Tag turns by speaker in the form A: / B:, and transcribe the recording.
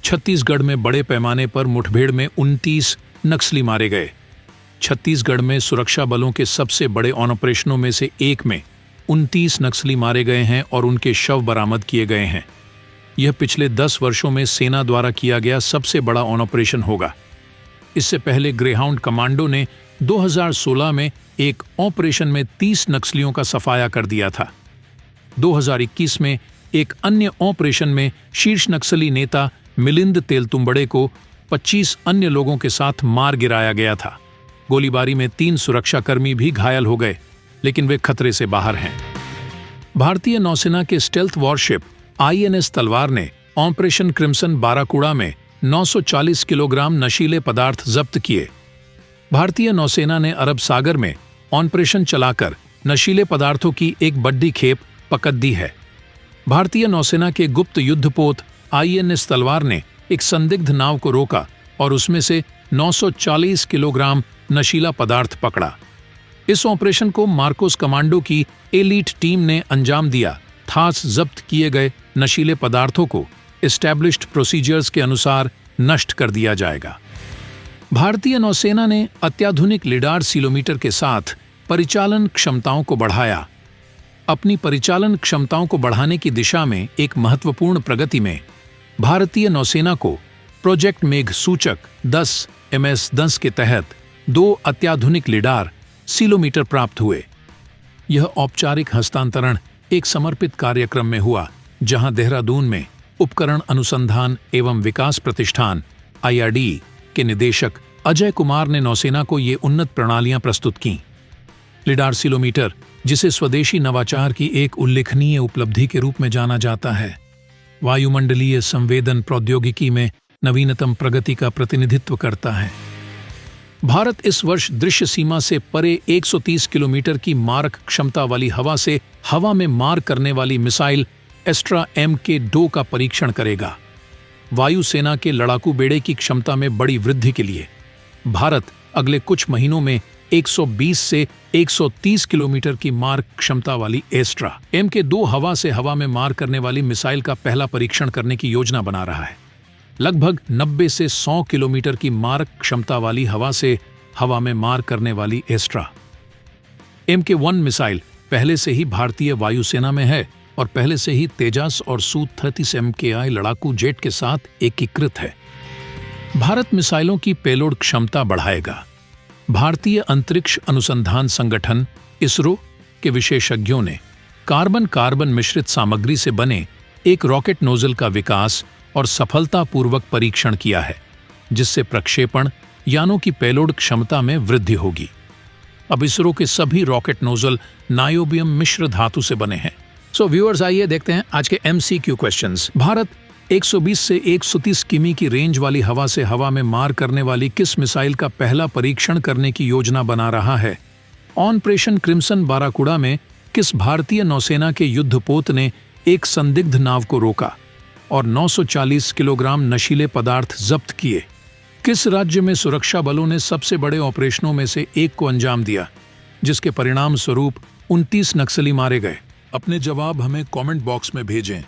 A: छत्तीसगढ़ में बड़े पैमाने पर मुठभेड़ में 29 नक्सली मारे गए। छत्तीसगढ़ में सुरक्षा बलों के सबसे बड़े ऑपरेशनों में से एक में 29 नक्सली मारे गए हैं और उनके शव बरामद किए गए हैं। यह पिछले 10 वर्षों में सेना द्वारा किया गया सबसे बड़ा ऑपरेशन होगा। इससे पहले ग्रेहाउंड कमांडो ने 2016 में एक ऑपरेशन में 30 नक्सलियों का सफाया कर दिया था। 2021 में एक अन्य ऑपरेशन में शीर्ष नक्सली नेता मिलिंद तेलतुंबड़े को 25 अन्य लोगों के साथ मार गिराया गया था। गोलीबारी में 3 सुरक्षाकर्मी भी घायल हो गए, लेकिन वे खतरे से बाहर हैं। भारतीय नौसेना के स्टेल्थ वॉरशिप INS तलवार ने ऑपरेशन क्रिम्सन बाराकुड़ा में 940 किलोग्राम नशीले पदार्थ जब्त किए। भारतीय नौसेना ने अरब सागर में ऑपरेशन चलाकर नशीले पदार्थों की एक बड़ी खेप पकड़ दी है। भारतीय नौसेना के गुप्त युद्धपोत INS तलवार ने एक संदिग्ध नाव को रोका और उसमें से 940 किलोग्राम नशीला पदार्थ पकड़ा। इस ऑपरेशन को मार्कोस कमांडो की एलीट टीम ने अंजाम दिया। खास जब्त किए गए नशीले पदार्थों को एस्टैब्लिश्ड प्रोसीजर्स के अनुसार नष्ट कर दिया जाएगा। भारतीय नौसेना ने अत्याधुनिक लिडार सीलोमीटर के साथ परिचालन क्षमताओं को बढ़ाया। अपनी परिचालन क्षमताओं को बढ़ाने की दिशा में एक महत्वपूर्ण प्रगति में भारतीय नौसेना को प्रोजेक्ट मेघ सूचक 10 MS-10 के तहत 2 अत्याधुनिक लिडार सीलोमीटर प्राप्त हुए। यह औपचारिक हस्तांतरण एक समर्पित कार्यक्रम में हुआ, जहां देहरादून में उपकरण अनुसंधान एवं विकास प्रतिष्ठान IRD के निदेशक अजय कुमार ने नौसेना को ये उन्नत प्रणालियां प्रस्तुत कीं। लिडार सीलोमीटर, जिसे स्वदेशी नवाचार की एक उल्लेखनीय उपलब्धि के रूप में जाना जाता है, वायुमंडलीय संवेदन प्रौद्योगिकी में नवीनतम प्रगति का प्रतिनिधित्व करता है। भारत इस वर्ष दृश्य सीमा से परे 130 किलोमीटर की मारक क्षमता वाली हवा से हवा में मार करने वाली मिसाइल एस्ट्रा MK2 का परीक्षण करेगा। वायुसेना के लड़ाकू बेड़े की क्षमता में बड़ी वृद्धि के लिए भारत अगले कुछ महीनों में 120 से 130 किलोमीटर की मार क्षमता वाली एस्ट्रा MK2 हवा से हवा में मार करने वाली मिसाइल का पहला परीक्षण करने की योजना बना रहा है। लगभग 90 से 100 किलोमीटर की मारक क्षमता वाली हवा से हवा में मार करने वाली एस्ट्रा MK1 मिसाइल पहले से ही भारतीय वायुसेना में है और पहले से ही तेजस और Su-30 MKI लड़ाकू जेट के साथ एकीकृत है। भारत मिसाइलों की पेलोड क्षमता बढ़ाएगा। भारतीय अंतरिक्ष अनुसंधान संगठन ISRO के विशेषज्ञों ने कार्बन मिश्रित सामग्री से बने एक रॉकेट नोजल का विकास और सफलतापूर्वक परीक्षण किया है, जिससे प्रक्षेपण यानों की पेलोड क्षमता में वृद्धि होगी। अब ISRO के सभी रॉकेट नोजल नायोबियम मिश्र धातु से बने हैं। सो व्यूअर्स, आइए देखते हैं आज के MCQ क्वेश्चंस। भारत 120 से 130 किमी की रेंज वाली हवा से हवा में मार करने वाली किस मिसाइल का पहला परीक्षण करने की योजना बना रहा है? ऑपरेशन क्रिम्सन बाराकुड़ा में किस भारतीय नौसेना के युद्धपोत ने एक संदिग्ध नाव को रोका और 940 किलोग्राम नशीले पदार्थ जब्त किए? किस राज्य में सुरक्षा बलों ने सबसे बड़े ऑपरेशनों में से एक को अंजाम दिया, जिसके परिणाम स्वरूप 29 नक्सली मारे गए? अपने जवाब हमें कमेंट बॉक्स में भेजें।